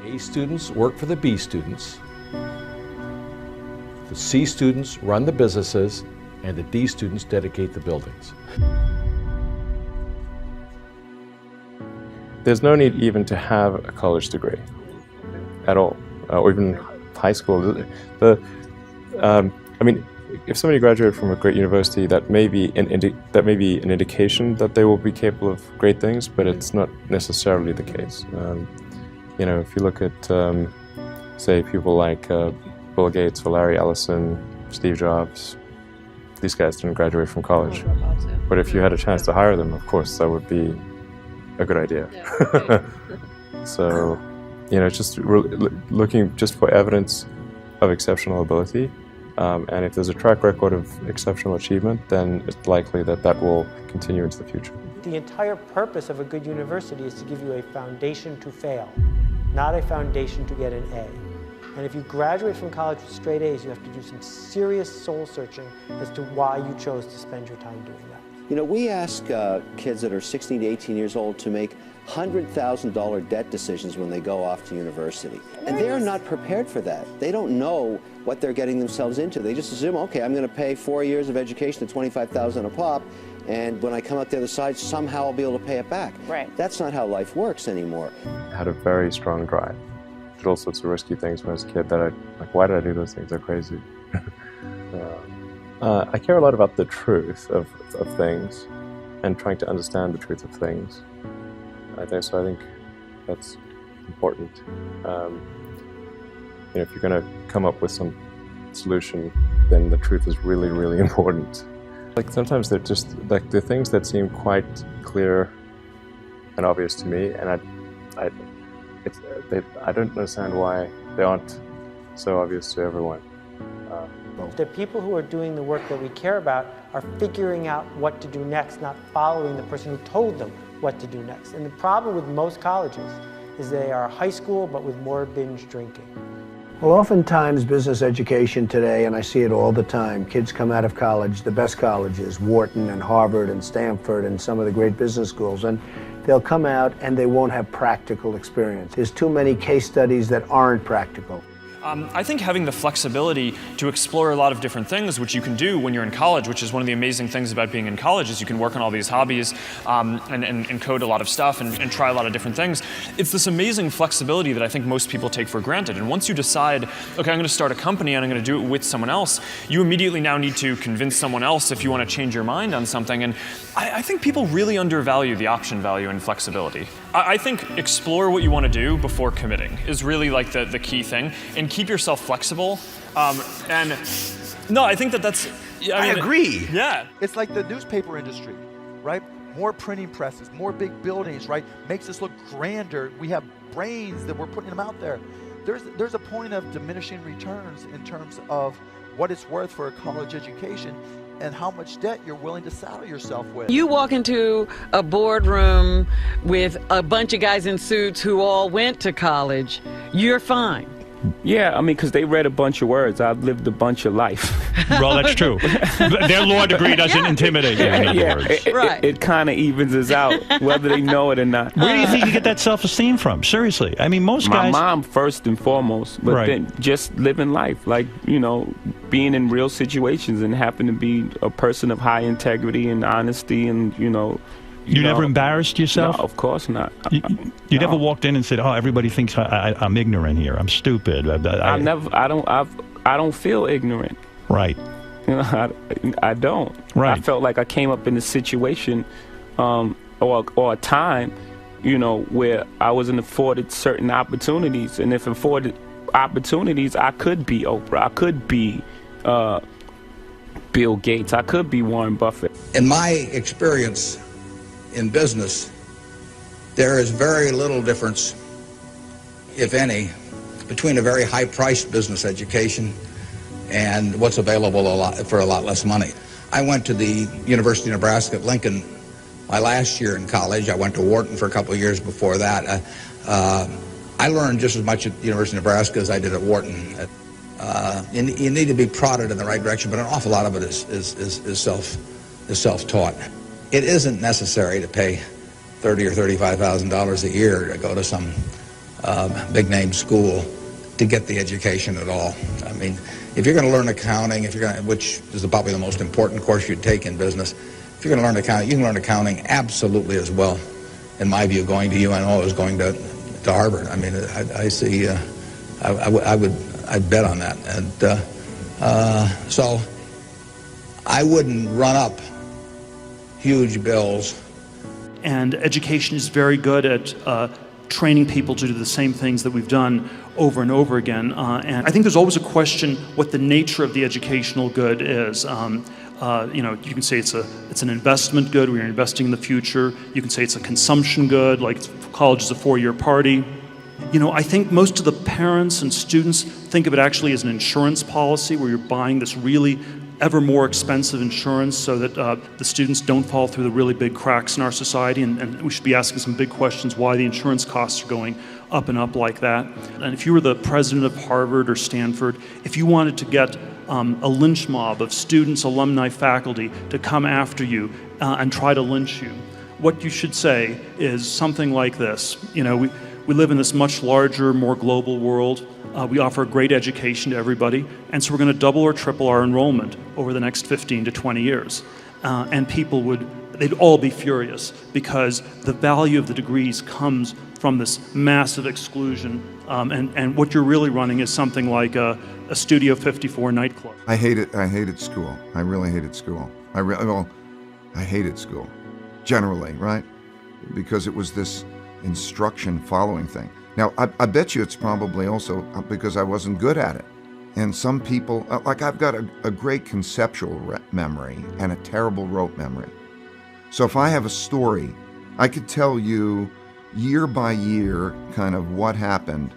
A students work for the B students, the C students run the businesses, and the D students dedicate the buildings. There's no need even to have a college degree at all, or even high school. I mean, if somebody graduated from a great university, that may be an indication that they will be capable of great things, but it's not necessarily the case. You know, if you look at, say, people like Bill Gates or Larry Ellison, Steve Jobs, these guys didn't graduate from college. But if you had a chance to hire them, of course, that would be a good idea. Yeah, So, you know, just looking just for evidence of exceptional ability, and if there's a track record of exceptional achievement, then it's likely that that will continue into the future. The entire purpose of a good university is to give you a foundation to fail, not a foundation to get an A. And if you graduate from college with straight A's, you have to do some serious soul searching as to why you chose to spend your time doing that. You know, we ask kids that are 16 to 18 years old to make $100,000 debt decisions when they go off to university. And they're not prepared for that. They don't know what they're getting themselves into. They just assume, okay, I'm going to pay 4 years of education at $25,000 a pop, and when I come out the other side, somehow I'll be able to pay it back. Right. That's not how life works anymore. I had a very strong drive. Did all sorts of risky things when I was a kid that like, why did I do those things? They're crazy. I care a lot about the truth of things and trying to understand the truth of things. I think that's important. You know, if you're going to come up with some solution, then the truth is really, really important. Like sometimes they're just like the things that seem quite clear and obvious to me, and I don't understand why they aren't so obvious to everyone. The people who are doing the work that we care about are figuring out what to do next, not following the person who told them what to do next. And the problem with most colleges is they are high school, but with more binge drinking. Well, oftentimes business education today, and I see it all the time, kids come out of college, the best colleges, Wharton and Harvard and Stanford and some of the great business schools, and they'll come out and they won't have practical experience. There's too many case studies that aren't practical. I think having the flexibility to explore a lot of different things, which you can do when you're in college, which is one of the amazing things about being in college, is you can work on all these hobbies and code a lot of stuff and try a lot of different things. It's this amazing flexibility that I think most people take for granted. And once you decide, okay, I'm going to start a company and I'm going to do it with someone else, you immediately now need to convince someone else if you want to change your mind on something. And I think people really undervalue the option value and flexibility. I think explore what you want to do before committing is really like the key thing, and keep yourself flexible. And no, I think that's. I agree. Yeah. It's like the newspaper industry, right? More printing presses, more big buildings, right? Makes us look grander. We have brains that we're putting them out there. There's a point of diminishing returns in terms of what it's worth for a college education and how much debt you're willing to saddle yourself with. You walk into a boardroom with a bunch of guys in suits who all went to college, you're fine. Yeah, I mean, because they read a bunch of words. I've lived a bunch of life. Well, that's true. Their law degree doesn't intimidate you, in other words. It kind of evens us out, whether they know it or not. Where do you think you get that self-esteem from? Seriously. I mean, most guys... My mom, first and foremost, but then just living life. Like, you know, being in real situations and happen to be a person of high integrity and honesty and, you know... You never embarrassed yourself? No, of course not. You never walked in and said, "Oh, everybody thinks I'm ignorant here. I'm stupid." I don't feel ignorant. Right. You know, I don't. Right. I felt like I came up in a situation, or a time, you know, where I wasn't afforded certain opportunities, and if afforded opportunities, I could be Oprah. I could be Bill Gates. I could be Warren Buffett. In my experience in business, there is very little difference, if any, between a very high-priced business education and what's available for a lot less money. I went to the University of Nebraska at Lincoln my last year in college. I went to Wharton for a couple of years before that. I learned just as much at the University of Nebraska as I did at Wharton. You need to be prodded in the right direction, but an awful lot of it is self-taught. It isn't necessary to pay $30,000 or $35,000 a year to go to some big name school to get the education at all. I mean, if you're going to learn accounting, which is probably the most important course you'd take in business, if you're going to learn accounting, you can learn accounting absolutely as well, in my view, going to UNO as going to Harvard. I mean, I see, I'd bet on that. And so I wouldn't run up huge bills. And education is very good at training people to do the same things that we've done over and over again. And I think there's always a question what the nature of the educational good is. You know, you can say it's an investment good, where you're investing in the future. You can say it's a consumption good, like college is a 4-year party. You know, I think most of the parents and students think of it actually as an insurance policy, where you're buying this really ever more expensive insurance so that the students don't fall through the really big cracks in our society, and we should be asking some big questions why the insurance costs are going up and up like that. And if you were the president of Harvard or Stanford, if you wanted to get a lynch mob of students, alumni, faculty to come after you and try to lynch you, what you should say is something like this. You know, we live in this much larger, more global world. We offer a great education to everybody, and so we're going to double or triple our enrollment over the next 15 to 20 years. And people they'd all be furious, because the value of the degrees comes from this massive exclusion, and what you're really running is something like a Studio 54 nightclub. I hated school. I really hated school. I hated school, generally, right? Because it was this instruction following thing. Now, I bet you it's probably also because I wasn't good at it. And some people, like I've got a great conceptual memory and a terrible rote memory. So if I have a story, I could tell you year by year kind of what happened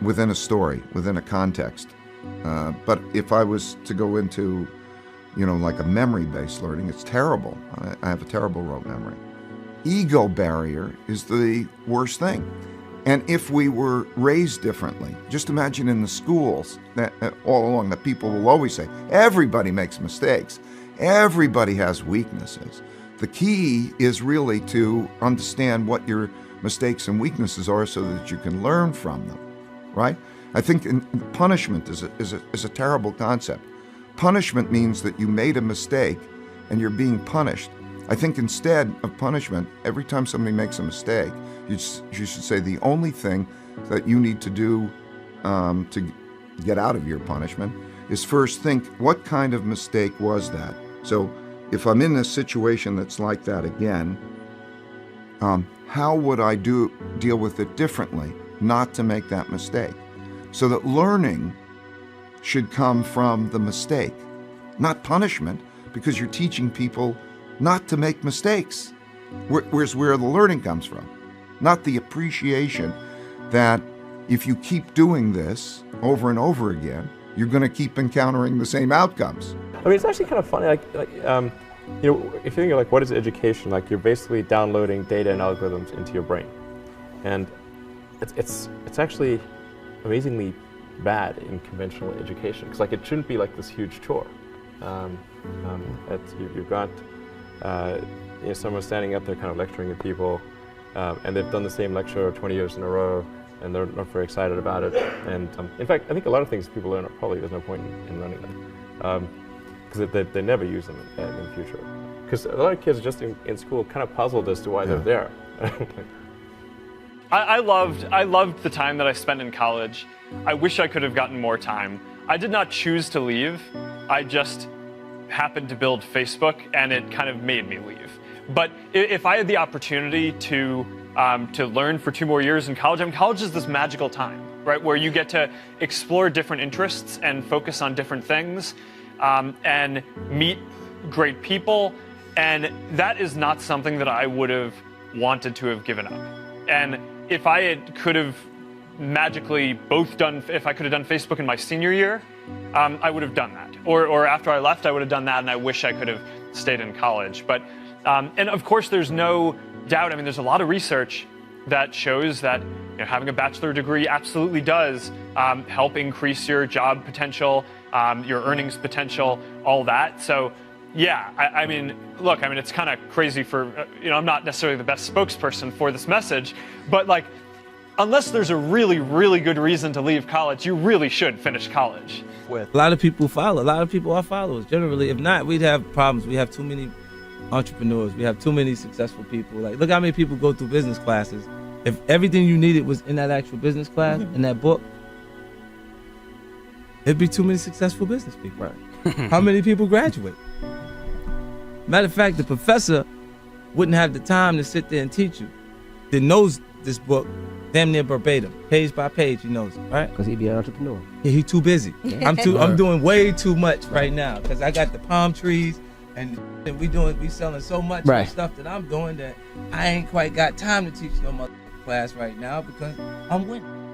within a story, within a context. But if I was to go into, you know, like a memory-based learning, it's terrible. I have a terrible rote memory. Ego barrier is the worst thing. And if we were raised differently, just imagine in the schools that all along that people will always say, everybody makes mistakes. Everybody has weaknesses. The key is really to understand what your mistakes and weaknesses are so that you can learn from them, right? I think punishment is a terrible concept. Punishment means that you made a mistake and you're being punished. I think instead of punishment, every time somebody makes a mistake, you should say the only thing that you need to do to get out of your punishment is first think, what kind of mistake was that? So if I'm in a situation that's like that again, how would I deal with it differently not to make that mistake? So that learning should come from the mistake, not punishment, because you're teaching people not to make mistakes. Where's where the learning comes from, not the appreciation that if you keep doing this over and over again, you're going to keep encountering the same outcomes. I mean, it's actually kind of funny, you know, if you think of like what is education, like you're basically downloading data and algorithms into your brain, and it's actually amazingly bad in conventional education, because like it shouldn't be like this huge chore. You've got you know, someone standing up there kind of lecturing at people, and they've done the same lecture 20 years in a row, and they're not very excited about it. And in fact, I think a lot of things people learn, probably there's no point in learning them, because they never use them in the future. Because a lot of kids just in school kind of puzzled as to why they're there. I loved the time that I spent in college. I wish I could have gotten more time. I did not choose to leave. I just happened to build Facebook, and it kind of made me leave. But if I had the opportunity to learn for 2 more years in college, I mean, college is this magical time, right, where you get to explore different interests and focus on different things, and meet great people, and that is not something that I would have wanted to have given up. And if I could have magically if I could have done Facebook in my senior year, I would have done that. Or after I left, I would have done that, and I wish I could have stayed in college. But, and of course, there's no doubt, I mean, there's a lot of research that shows that, you know, having a bachelor degree absolutely does help increase your job potential, your earnings potential, all that. So, Yeah, I mean, look, I mean, it's kind of crazy for, I'm not necessarily the best spokesperson for this message, but like, unless there's a really, really good reason to leave college, you really should finish college. A lot of people follow. A lot of people are followers. Generally, if not, we'd have problems. We have too many entrepreneurs. We have too many successful people. Like, look how many people go through business classes. If everything you needed was in that actual business class, in that book, it'd be too many successful business people. Right. How many people graduate? Matter of fact, the professor wouldn't have the time to sit there and teach you. That knows this book damn near verbatim, page by page, he knows it, right? Because he'd be an entrepreneur. Yeah, he's too busy. I'm doing way too much right now because I got the palm trees and we selling so much stuff that I'm doing that I ain't quite got time to teach no mother class right now because I'm winning.